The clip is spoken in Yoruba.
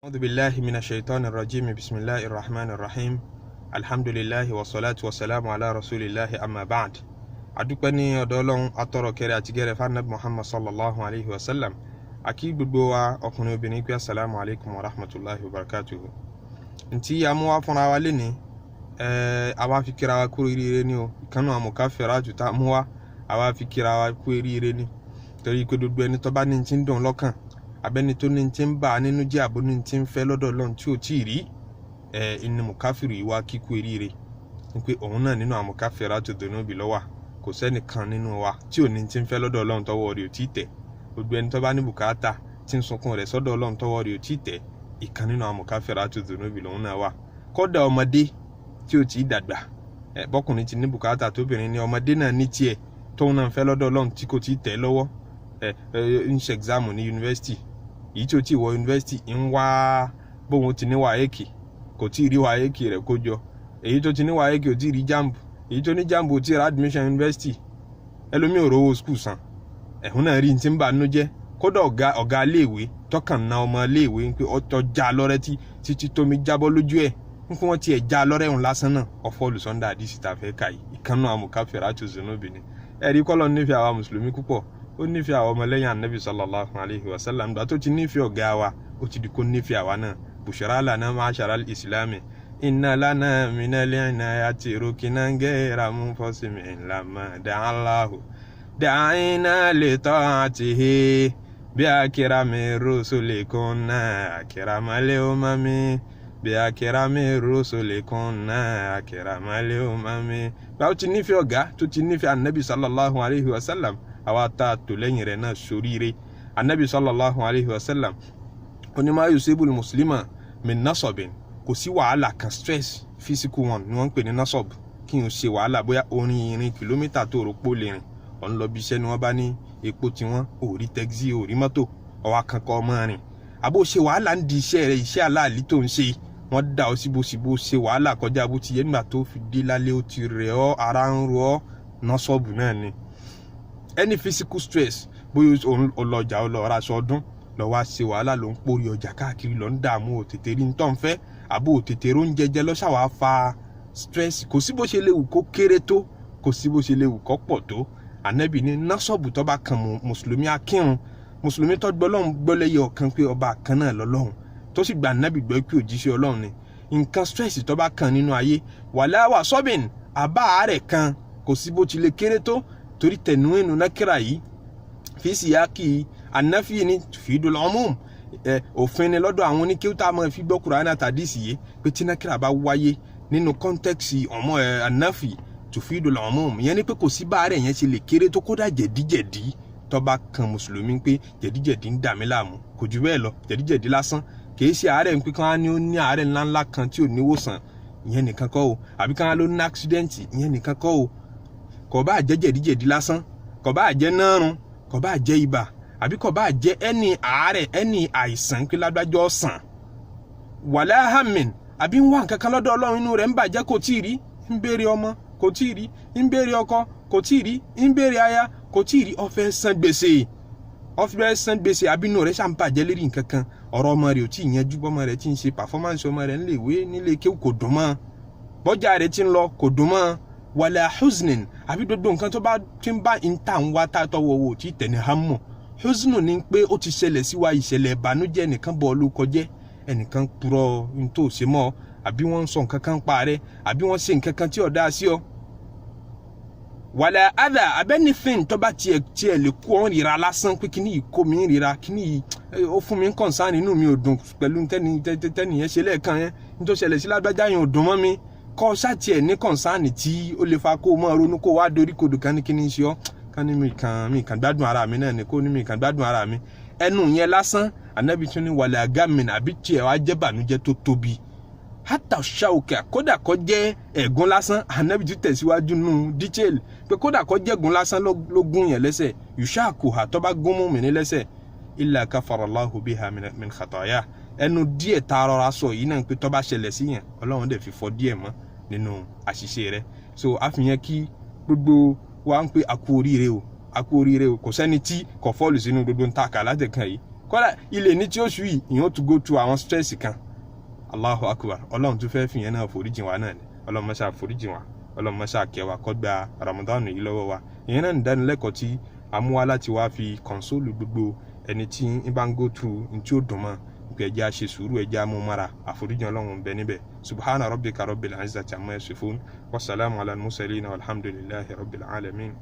أعوذ بالله من الشيطان الرجيم بسم الله الرحمن الرحيم الحمد لله والصلاة والسلام على رسول الله أما بعد أدوكني أدولون أطرو كري أتجري فالنبي محمد صلى الله عليه وسلم أكيد بوا أكونو بنيكو السلام عليكم ورحمة الله وبركاته انتي أموا فنواليني أوا فكرة كوريرينيو كانوا مكافرات تأموا أوا فكرة كوريريني torí pé gbogbo ẹni tó bá ní tin dùn lọ́kàn abẹ́ni tó ní tin bá nínú jẹ́ àbò ní tin fẹ́ lọ́dọ̀ Ọlọ́run tí ó tí rí inú mukafiru ìwà kíkú eríire ní pé òun náà nínú àwọn mukafiratu dhunubi ló wà kò sẹ́nìkan nínú wa tí ò ní tin fẹ́ lọ́dọ̀ Ọlọ́run tọ́wọ́ rẹ̀ ò tí tẹ̀ gbogbo ẹni tó bá ní bùkátà tí ń sunkún rẹ̀ sọ́dọ̀ Ọlọ́run tọ́wọ́ rẹ̀ ò tí tẹ̀ ìkan nínú àwọn mukafiratu dhunubi lòun náà wà kódà ọmọdé tí ó tí dàgbà bọ́kùnrin ti ní bùkátà tóbìnrin ní ọmọdé náà ní tiẹ̀ tóun náà fẹ́ lọ́dọ̀ Ọlọ́run tí kò tí tẹ̀ lọ́wọ́ ń ṣe exam ní university èyí tí ó ti wọ university ń wá bóun ti ní wáyéèkì kò tí rí wáyéèkì rẹ̀ kó jọ èyí tó ti ní wáyéèkì ò tí rí jamb èyí tó ní jamb ò tí rí admission university ẹlòmíì ò rówó school san ẹ̀hún náà rí ti ń bà nínú jẹ́ kódà ọ̀gá iléèwé tọkàn na ọmọ iléèwé ń pé ọtọ já lọ́rẹ́ títí tómi jábọ́ lójú ẹ̀ ń pé wọ́n ti ẹ̀ já lọ́rẹ́ òun lásán náà ọ̀fọ́ olùsọ́ndà àdìsí tá a fẹ́ kà yìí ìkànnà amukafiratu dhunubi ni ẹ̀rí kọ́lọ́ nífẹ̀ẹ́ àwa mùsùlùmí púpọ̀ ó nífẹ̀ẹ́ àwọn ọmọlẹ́yìn Ànábì sallallahu alayhi wa sallam gbà tó ti nífẹ̀ẹ́ ọ̀gá wa ó ti di kó nífẹ̀ẹ́ àwa náà bushra lana ma'ashara al-islami inna lana minal inayati rukinan ghayra munfasimin lamma da'allahu da'ina li ta'atihi bi akrami rusuli kunna akramal umami bi akrami rusuli kunna akramal umami gbà ó ti nífẹ̀ẹ́ ọ̀gá tó ti nífẹ̀ẹ́ Ànábì sallallahu alayhi wa sallam àwa tá tó lẹ́yìn rẹ̀ náà ṣoríire Ànábì sallallahu alayhi wa sallam onímọ̀ yusibul muslima min nasabin kò sí wàhálà kan stress physical one ni wọ́n ń pè ní nasab kí n ṣe wàhálà bóyá orin irin kìlómítà tó rò pó lè rìn ọ̀n lọ bí iṣẹ́ ni wọ́n bá ní epo tiwọn ò rí taxi ò rí mọ́tò ọwọ́ kankan ọmọ rìn àbó ṣe wàhálà ń di iṣẹ́ rẹ̀ iṣẹ́ aláàlí tó ń ṣe wọ́n dá ọ síbòsíbò ṣe wàhálà kọjá bó ti yẹ nígbà tó fi dé lálẹ́ ó ti rẹ̀ ọ́ ara ń ro ọ́ nasabu náà ni any physical stress bóyá ọlọ́jà ọlọ́ra sọdún lọ wá ṣe wàhálà ló ń pórí ọjà káàkiri lọ ń dààmú òtètè rí ntọ́ ń fẹ́ àbó òtètè ró ń jẹjẹ lọ́ṣàwá fa stress kò sí bó ṣe léwu kó kéré tó kò sí bó ṣe léwu kó pọ̀ tó Ànábì ní násọ̀bù tó bá kan mùsùlùmí akírun mùsùlùmí tó gbọ́ lọ́hùn gbọ́ lẹ́yẹ ọ̀kan pé ọba kan náà lọ́lọ́hùn tó sì gba Ànábì gbọ́ pé òjíṣẹ́ Ọlọ́run ni nǹkan stress tó bá kan nínú ayé wàláwà sọ́bìn àbá àárẹ̀ kan kò sí bó ti lè kéré tó torí tẹ̀nuwénu nákírà yìí fi síyáàkì ànáfì ní tufidul umum òfin ni lọ́dọ̀ àwọn oníkéwútà máa fi gbọ́ Kùránì àtàdísì yìí pé tí nákírà bá wáyé nínú kọ́ńtẹ́ksì ọmọ ànáfì tufidul umum ìyẹn ni pé kò sí báàrẹ̀ yẹn ṣe lè kéré tó kódà jẹ̀díjẹ̀dí tó bá kan mùsùlùmí pé jẹ̀díjẹ̀dí ń dà mí láàmú kò jù bẹ́ẹ̀ lọ jẹ̀díjẹ̀dí lásán kìí ṣe àárẹ̀ ń pé kán á ní ó ní àárẹ̀ ńláńlá kan tí ò níwòsàn ìyẹn nìkan kọ́ o àbí kán á ló ní accident ìyẹn nìkan kọ́ o kò bá jẹ́ jẹ̀díjẹ̀dí lásán kò bá jẹ́ nárun kò bá jẹ́ ibà àbí kò bá jẹ́ ẹni àárẹ̀ ẹni àìsàn pé lágbájọ́ sàn wàlá hamin àbí ń wá nǹkan kan lọ́dọ̀ Ọlọ́run inú rẹ̀ ń bàjẹ́ kò tí ì rí ń béèrè ọmọ kò tí ì rí ń béèrè ọkọ kò tí ì rí ń béèrè aya kò tí ì rí ó fẹ́ san gbèsè àbí inú rẹ̀ ṣàn bàjẹ́ lérí nǹkan kan ọ̀rọ̀ ọmọ rẹ̀ ò tí ì yanjú bọ́mọ rẹ̀ tí ń ṣe performance ọmọ rẹ̀ nílé kéwù kò dùn mọ́ bọ́jà rẹ̀ tí ń lọ kò dùn mọ́ wàlá huznin àbí gbogbo nǹkan tó bá ti ń bá ìta ń wá tàtọ́wọ́ owó tí tẹ̀lé hamu huznu ni pé ó ti ṣẹlẹ̀ sí wa ìṣẹ̀lẹ̀ ìbànújẹ́ ẹnìkan bọ̀ ló kọjẹ́ ẹnìkan purọ́ ní tó ṣe mọ́ àbí wọ́n ń sọ nǹkan kan pa rẹ̀ àbí wọ́n ṣe nǹkan kan tí ò dáa sí ọ. wàlá adà abẹ́nifin tó bá tiẹ̀ lè kó ọ́n rira lásán pé kíní yìí kó mi rira kíní yìí ó fún mi ń kọ̀ǹsán inú mi ò dùn pẹ̀lú tẹ́niyẹn ṣe lẹ́ẹ̀kan yẹn ní tó ṣẹlẹ̀ sí lágbájá yẹn ò dùn mọ́ mi kọ́ ṣáàtì ẹ̀ ní kọ̀ǹsáànì tí ó lè fa kó o mọ́ ronú kó wá dorí kodò kan ní kíní ṣe ọ́ ká ní mi kàn gbádùn ara mi náà ni kó ní mi kàn gbádùn ara mi ẹnu yẹn lásán Ànábì tún ní wàlẹ̀ àgámin àbí tiẹ̀ wá jẹ́ bànújẹ́ tó tóbi hátà ṣàwùkẹ́ kódà kó jẹ́ ẹ̀gún lásán Ànábì tún tẹ̀síwájú nù detail pé kódà kó jẹ́ ẹ̀gún lásán ló gún yẹn lẹ́sẹ̀ yùṣàkù hà tó bá gún mú mi ní lẹ́sẹ̀ illa kafarallahu biha min khataya ẹnu díẹ̀ tá a rọra sọ yìí náà pé tó bá ṣẹlẹ̀ sí yẹn Ọlọ́run dẹ̀ fi fọ díẹ̀ mọ́ nínú àṣìṣe rẹ̀ so àfihàn kí gbogbo wa ń pé a kú oríire o kò sẹ́ni tí kò fọ́ọ̀lù sínú gbogbo ń ta kà látẹ̀kàn yìí kódà ilé ní tí ó ṣú yìí ìyẹn ó tún go through àwọn stress kan. Allahu akbar. Ọlọ́run tún fẹ́ fi yẹn náà foríjìn wa náà ni. Ọlọ́run má ṣe foríjìn wa. Ọlọ́run má ṣe kẹ́ wa kó gba Ramadan yìí lọ́wọ́ wa. Ìyẹn náà ń dánilẹ́kọ̀ọ́ tí a mú wá láti wá fi console gbogbo ẹni tí ń bá ń go through ní tí ó dùn mọ́. Ẹja ṣe sùúrù, ẹja mú mara, àforíjìn Ọlọ́run ń bẹ níbẹ̀. Subhana rabbika rabbil izzati amma yasifun. Wassalamu ala al-mursalin walhamdulillahi rabbil alamin.